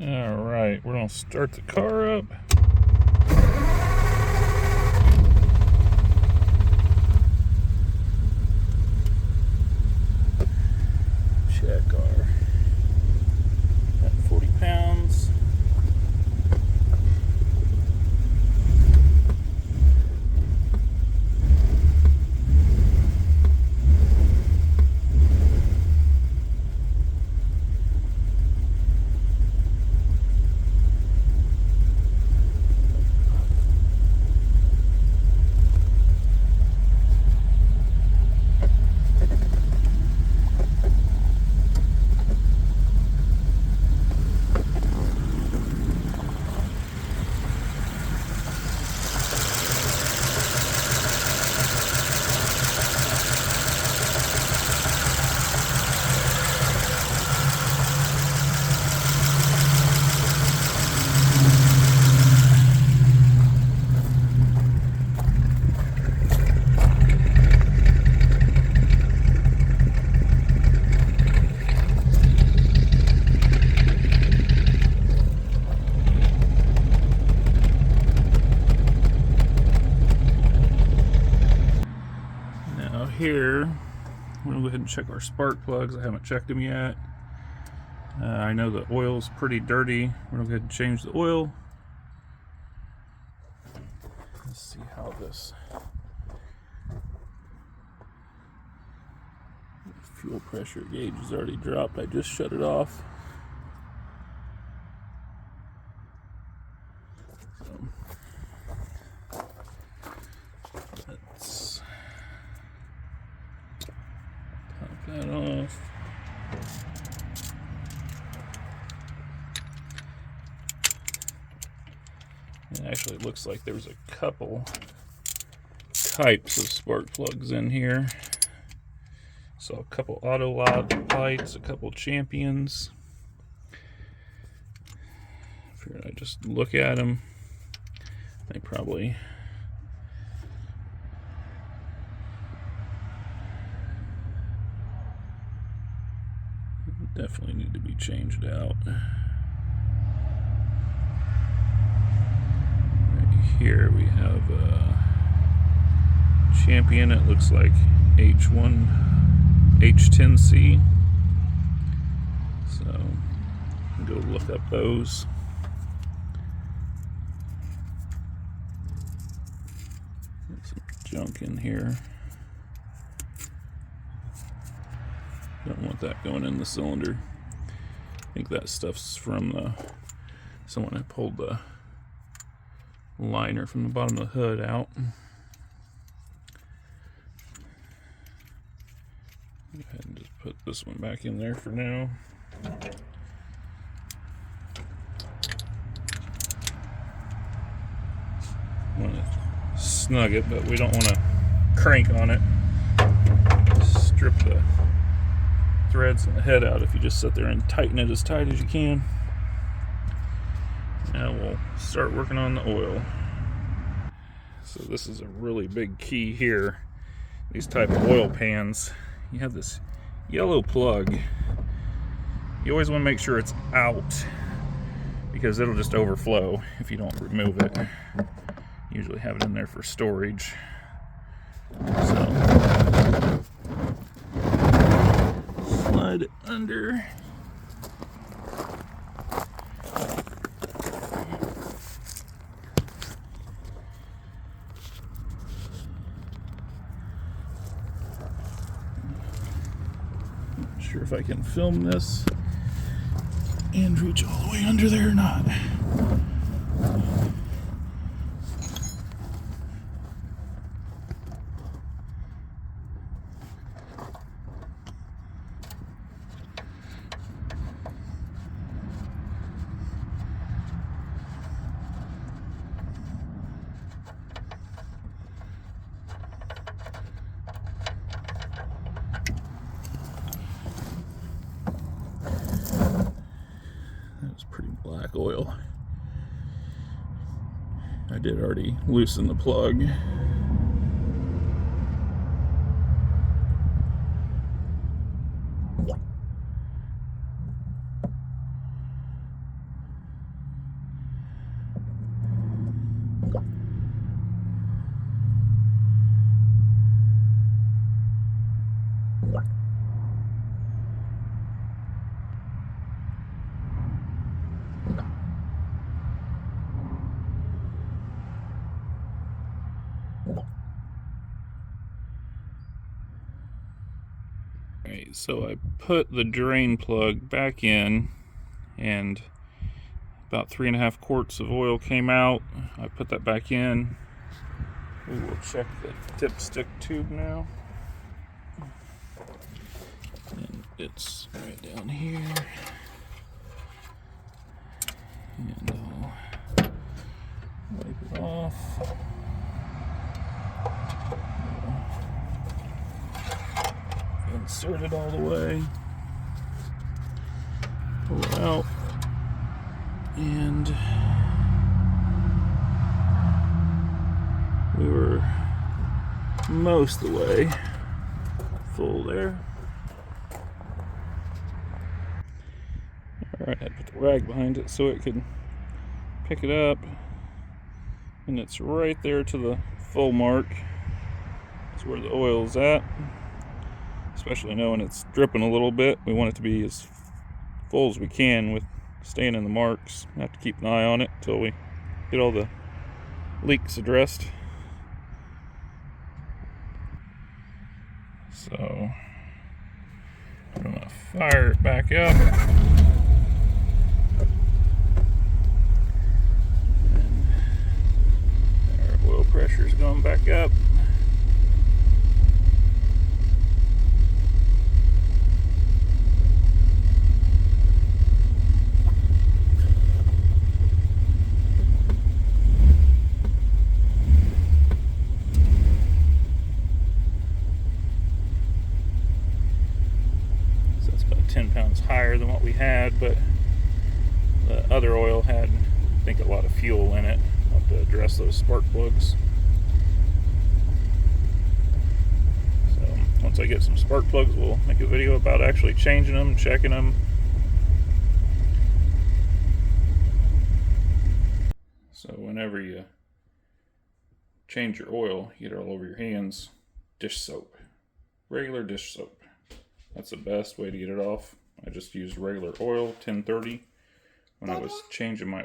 Alright, we're going to start the car up. Check our at 40 pounds. Here, we're going to go ahead and check our spark plugs. I haven't checked them yet. I know the oil's pretty dirty. We're going to go ahead and change the oil. Let's see how this fuel pressure gauge is already dropped. I just shut it off. Let's top that off. It actually looks like there's a couple types of spark plugs in here. So a couple auto lights, a couple champions. Figured I'd just look at them. They probably definitely need to be changed out. Here we have a champion. It looks like H10C. So go look up those. There's some junk in here. Don't want that going in the cylinder. I think that stuff's from someone that pulled the liner from the bottom of the hood out. Go ahead and just put this one back in there for now. Want to snug it, but we don't want to crank on it. Strip the threads and the head out if you just sit there and tighten it as tight as you can. Now we'll start working on the oil. So this is a really big key here. These type of oil pans, you have this yellow plug. You always want to make sure it's out because it'll just overflow if you don't remove it. Usually have it in there for storage. So slide it under. Not sure if I can film this and reach all the way under there or not. Pretty black oil. I did already loosen the plug. So I put the drain plug back in, and about 3.5 quarts of oil came out. I put that back in. We will check the dipstick tube now. And it's right down here. And I'll wipe it off. Insert it all the way. Pull it out. And we were most of the way full there. Alright, I put the rag behind it so it could pick it up. And it's right there to the full mark. That's where the oil is at. Especially knowing it's dripping a little bit. We want it to be as full as we can with staying in the marks. I have to keep an eye on it until we get all the leaks addressed. So I'm gonna fire it back up. And our oil pressure is going back up. So it's about 10 pounds higher than what we had, but the other oil had, I think, a lot of fuel in it. I'll have to address those spark plugs. So once I get some spark plugs, we'll make a video about actually changing them, checking them. So whenever you change your oil, you get it all over your hands, dish soap. Regular dish soap. That's the best way to get it off. I just used regular oil, 1030, when I was changing my